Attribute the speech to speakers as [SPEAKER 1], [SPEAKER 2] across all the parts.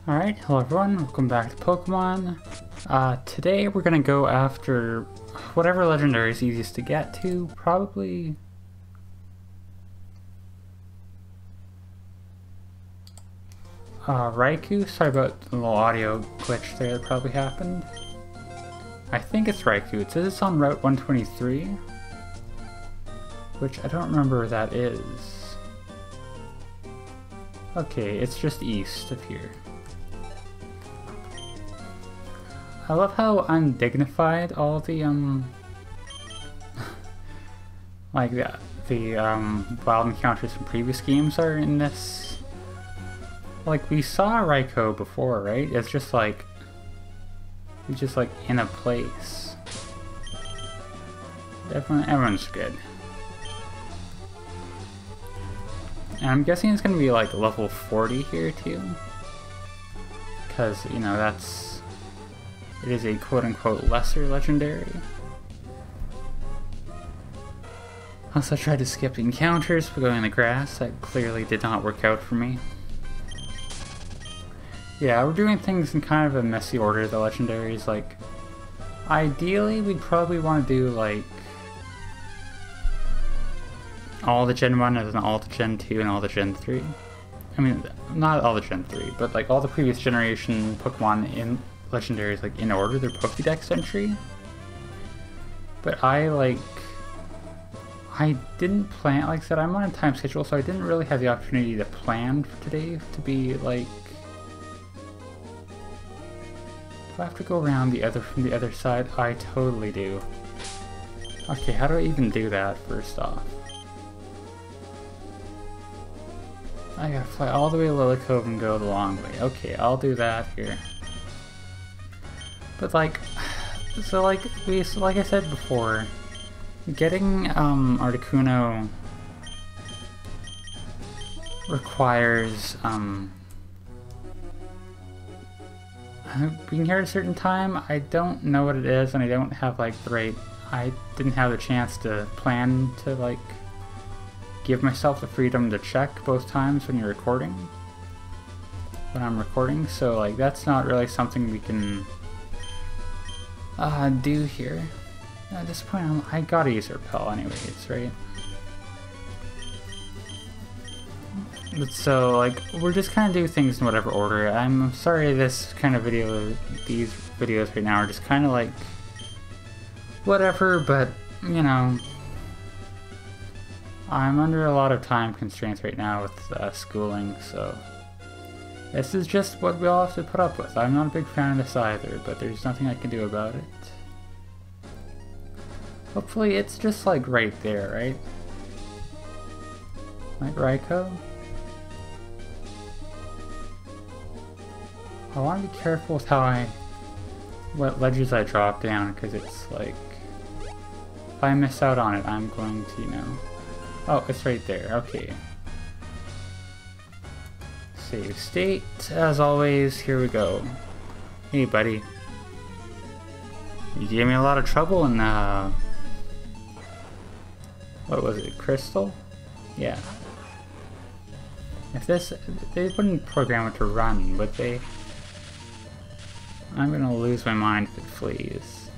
[SPEAKER 1] Alright, hello everyone, welcome back to Pokemon. Today we're gonna go after whatever legendary is easiest to get to, probably... Raikou? Sorry about the little audio glitch there that probably happened. I think it's Raikou. It says it's on Route 123, which I don't remember where that is. Okay, it's just east of here. I love how undignified all the like the wild encounters from previous games are in this. Like, we saw Raikou before, right? It's just like he's just like in a place. Everyone's good. And I'm guessing it's gonna be like level 40 here too, because you know it is a quote-unquote lesser legendary. Also, I tried to skip the encounters by going in the grass. That clearly did not work out for me. Yeah, we're doing things in kind of a messy order, the legendaries. Like, ideally, we'd probably want to do, like, all the Gen 1 and then all the Gen 2 and all the Gen 3. I mean, not all the Gen 3, but, like, all the previous generation Pokemon in legendaries, like, in order, their Pokédex entry. But I didn't plan, like I said, I'm on a time schedule, so I didn't really have the opportunity to plan for today to be, like... Do I have to go around from the other side? I totally do. Okay, how do I even do that, first off? I gotta fly all the way to Lily Cove and go the long way. Okay, I'll do that here. But like I said before, getting Articuno requires being here at a certain time. I don't know what it is, and I don't have like the right. I didn't have the chance to plan to like give myself the freedom to check both times when you're recording. When I'm recording, so like that's not really something we can do here. At this point, I gotta use Repel anyways, right? But so, like, we're just kind of doing things in whatever order. I'm sorry this kind of these videos right now are just kind of like, whatever, but, you know, I'm under a lot of time constraints right now with schooling, so this is just what we all have to put up with. I'm not a big fan of this either, but there's nothing I can do about it. Hopefully it's just like right there, right? Like Raikou? I want to be careful with what ledges I drop down, because it's like, if I miss out on it, I'm going to, you know... Oh, it's right there, okay. Save state, as always, here we go. Hey buddy. You gave me a lot of trouble in what was it, Crystal? Yeah. If they wouldn't program it to run, would they? I'm gonna lose my mind if it flees.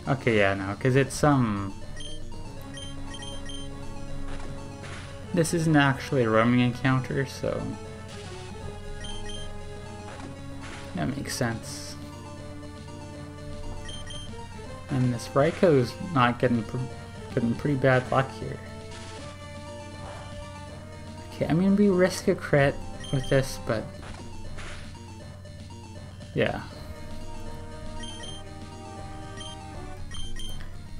[SPEAKER 1] Okay, yeah, no, because it's, this isn't actually a roaming encounter, so... That makes sense. And this Raikou's not getting pretty bad luck here. Okay, I mean, we risk a crit with this, but... Yeah.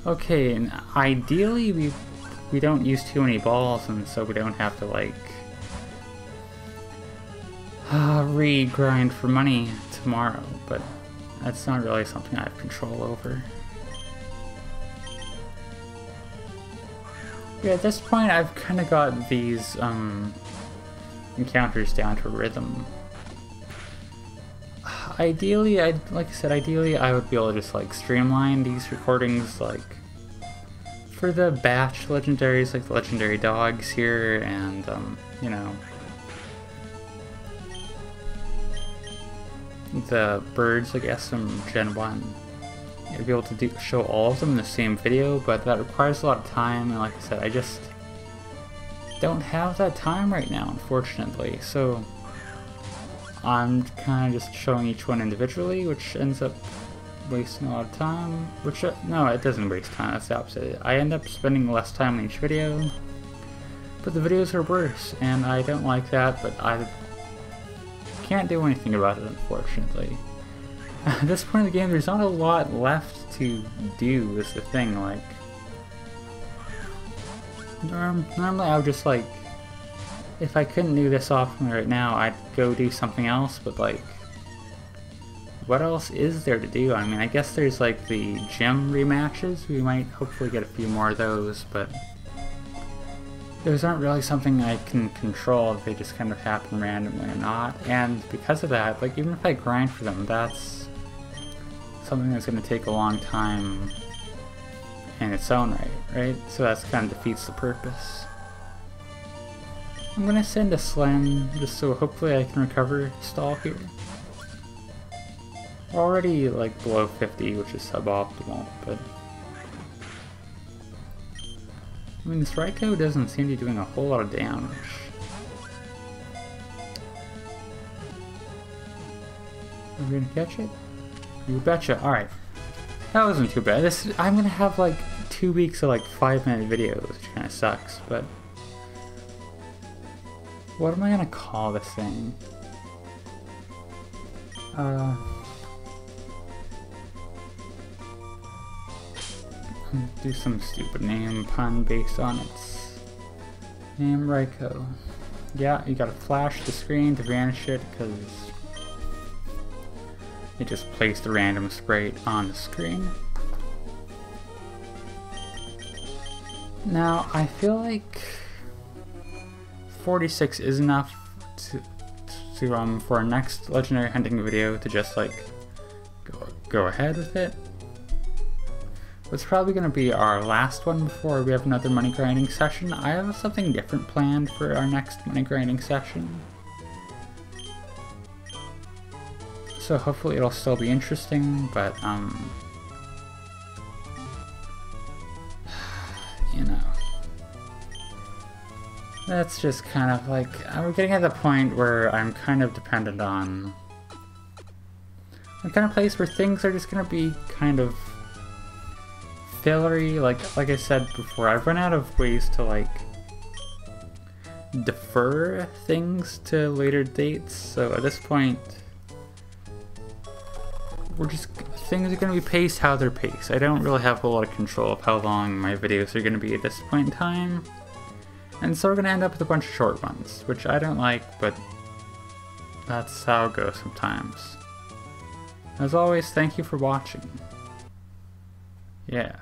[SPEAKER 1] Okay, and ideally we don't use too many balls, and so we don't have to, like, re-grind for money tomorrow, but that's not really something I have control over. Yeah, at this point I've kind of got these encounters down to rhythm. Ideally, like I said, ideally I would be able to just like streamline these recordings, like for the batch legendaries, like the legendary dogs here, and you know, the birds, I guess, from Gen 1. I'd be able to show all of them in the same video, but that requires a lot of time, and like I said, I just don't have that time right now, unfortunately. So I'm kind of just showing each one individually, which ends up wasting a lot of time. Which, no, it doesn't waste time, that's the opposite. I end up spending less time on each video, but the videos are worse, and I don't like that, but I can't do anything about it, unfortunately. At this point in the game, there's not a lot left to do, is the thing. Like, normally I would just, like, if I couldn't do this often right now, I'd go do something else, but like, what else is there to do? I mean, I guess there's like the gym rematches, we might hopefully get a few more of those, but those aren't really something I can control if they just kind of happen randomly or not, and because of that, like, even if I grind for them, that's something that's going to take a long time in its own right? So that kind of defeats the purpose. I'm going to send a Slen, just so hopefully I can recover stall here. We're already like below 50, which is suboptimal, but I mean, this Raikou doesn't seem to be doing a whole lot of damage. Are we gonna catch it? You betcha. Alright. That wasn't too bad. I'm gonna have like 2 weeks of like 5-minute videos, which kinda sucks, but what am I gonna call this thing? Do some stupid name pun based on its name, Raikou. Yeah, you gotta flash the screen to vanish it, because it just placed a random sprite on the screen. Now, I feel like 46 is enough for our next legendary hunting video to just like go ahead with it. It's probably going to be our last one before we have another money grinding session. I have something different planned for our next money grinding session, so hopefully it'll still be interesting, but you know, that's just kind of like, we're getting at the point where I'm kind of dependent on the kind of place where things are just going to be kind of fillery. Like I said before, I've run out of ways to like defer things to later dates, so at this point things are going to be paced how they're paced. I don't really have a whole lot of control of how long my videos are going to be at this point in time, and so we're going to end up with a bunch of short ones, which I don't like, but that's how it goes sometimes. As always, thank you for watching. Yeah.